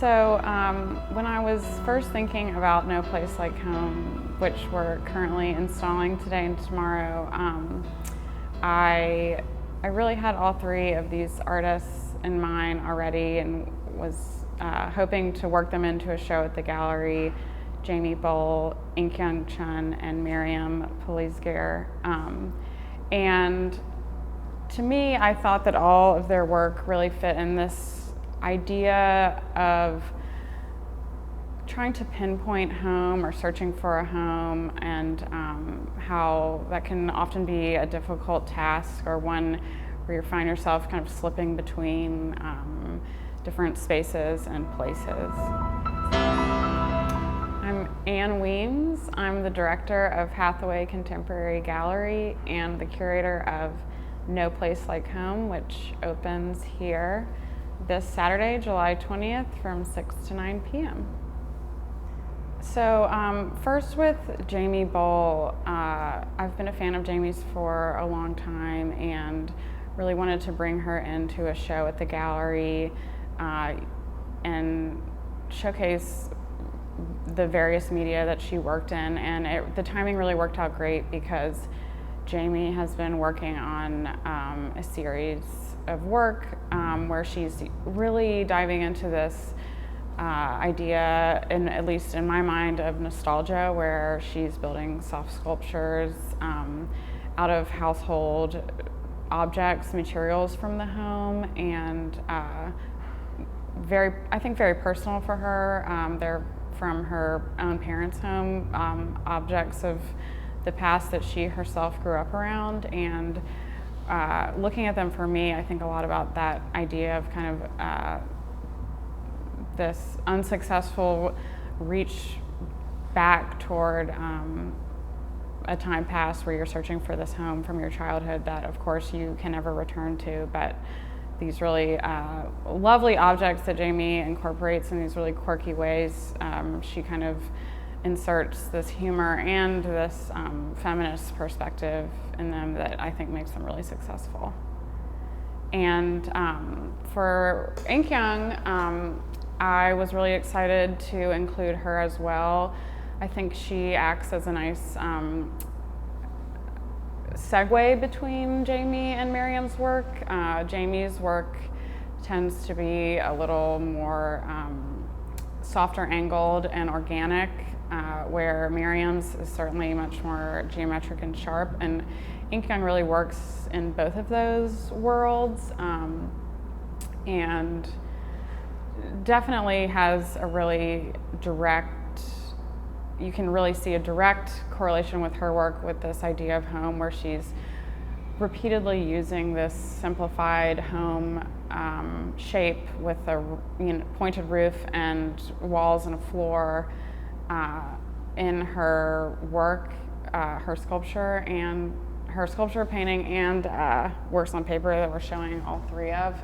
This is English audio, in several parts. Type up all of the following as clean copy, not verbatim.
When I was first thinking about No Place Like Home, which we're currently installing today and tomorrow, I really had all three of these artists in mind already and was hoping to work them into a show at the gallery. Jaime, Kyoung, Chun, and Maryam Palizgir. And to me, I thought that all of their work really fit in this idea of trying to pinpoint home or searching for a home, and how that can often be a difficult task, or one where you find yourself kind of slipping between different spaces and places. I'm Weems. I'm the director of Hathaway Contemporary Gallery and the curator of No Place Like Home, which opens here this Saturday, July 20th from 6 to 9 p.m. So first with Jaime Boll, I've been a fan of Jaime's for a long time and really wanted to bring her into a show at the gallery and showcase the various media that she worked in, and the timing really worked out great because Jaime has been working on a series of work where she's really diving into this idea, at least in my mind, of nostalgia, where she's building soft sculptures out of household objects, materials from the home, and I think very personal for her. They're from her own parents' home, objects of the past that she herself grew up around, and looking at them for me, I think a lot about that idea of kind of this unsuccessful reach back toward a time past where you're searching for this home from your childhood that of course you can never return to, but these really lovely objects that Jaime incorporates in these really quirky ways. She kind of inserts this humor and this feminist perspective in them that I think makes them really successful. And for Kyoung, I was really excited to include her as well. I think she acts as a nice segue between Jaime and Maryam's work. Jaime's work tends to be a little more softer angled and organic, where Maryam's is certainly much more geometric and sharp, and Kyoung really works in both of those worlds, and definitely has a really you can really see a direct correlation with her work with this idea of home, where she's repeatedly using this simplified home shape with a pointed roof and walls and a floor in her work, her sculpture painting, and works on paper that we're showing all three of.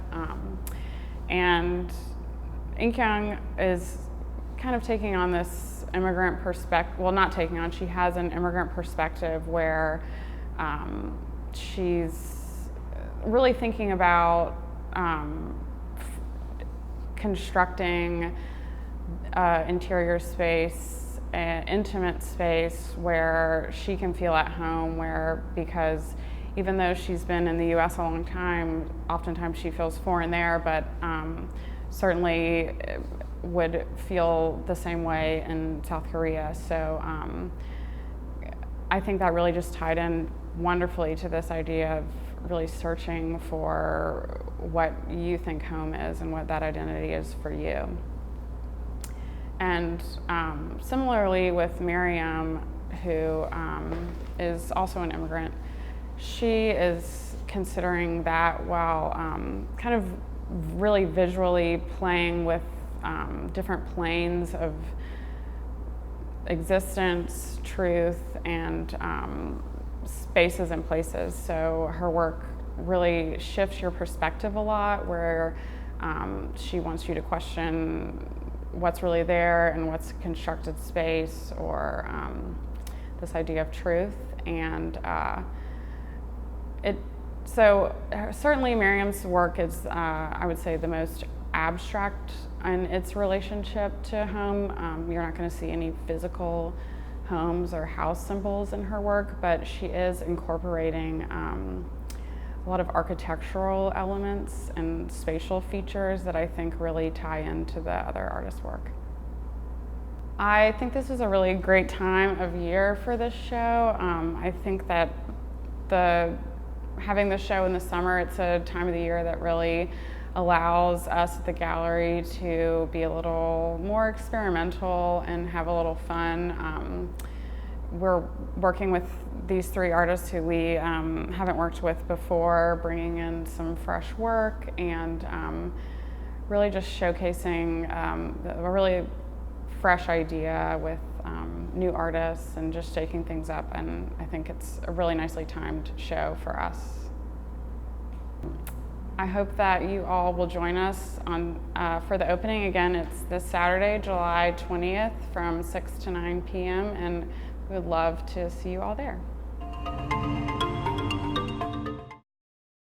And Kyoung is kind of taking on this immigrant perspective, well, not taking on, she has an immigrant perspective where she's really thinking about constructing interior space, intimate space where she can feel at home, because even though she's been in the US a long time, oftentimes she feels foreign there, but certainly would feel the same way in South Korea. So I think that really just tied in wonderfully to this idea of really searching for what you think home is and what that identity is for you. And similarly with Maryam, who is also an immigrant, she is considering that while kind of really visually playing with different planes of existence, truth, and spaces and places. So her work really shifts your perspective a lot, where she wants you to question what's really there and what's constructed space, or this idea of truth. And so certainly Maryam's work is, I would say, the most abstract in its relationship to home. You're not going to see any physical homes or house symbols in her work, but she is incorporating a lot of architectural elements and spatial features that I think really tie into the other artist's work. I think this is a really great time of year for this show. I think that having the show in the summer, it's a time of the year that really allows us at the gallery to be a little more experimental and have a little fun. We're working with these 3 artists who we haven't worked with before, bringing in some fresh work and really just showcasing a really fresh idea with new artists and just shaking things up, and I think it's a really nicely timed show for us. I hope that you all will join us for the opening. Again, it's this Saturday, July 20th from 6 to 9 p.m. and we would love to see you all there.